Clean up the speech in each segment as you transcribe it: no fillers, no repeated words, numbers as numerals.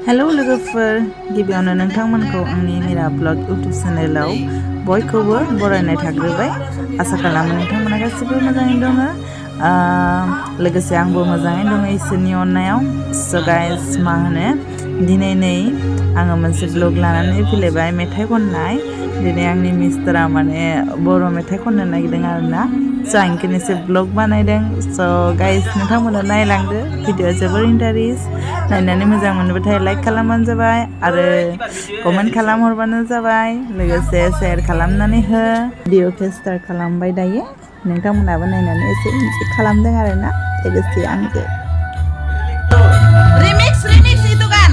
Hello लोगोफोर गिबियावनो नोंथांमोनखौ आंनि मिरा ब्लग इउटुब चेनेलाव बयखौबो बरायनाय थाग्रोबाय। आसा खालामो नोंथांमोना गासिबो मोजाङै दङ। लोगोसे आंबो मोजाङै दङ इसोरनि अननायाव। स' गाइस मा होनो दिनै आङो मोनसे ब्लग लानानै फैलायबाय मेथाइ खननाय। दिनै आंनि मिस्टारा माने बर' मेथाइ खननो नागिरदों आरोना। स' आं ओंखायनो एसे ब्लग बानायदों। स' गाइस नोंथांमोना नायलांदो, भिडिअआ जोबोर इन्टारेस्ट। नायनानै मोजां मोनबाथाय लाइक खालामबानो जाबाय आरो कमेन्ट खालामहरबानो जाबाय। लोगोसे शेयार खालामनानै हो। भिडिअखौ स्टार्ट खालामबाय दायो। नोंथांमोनाबो नायनानै एसे इन्जय खालामदों आरोना लोगोसे आंजों। Remix itu kan.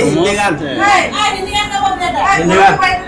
Hindi kan? Hindi kan?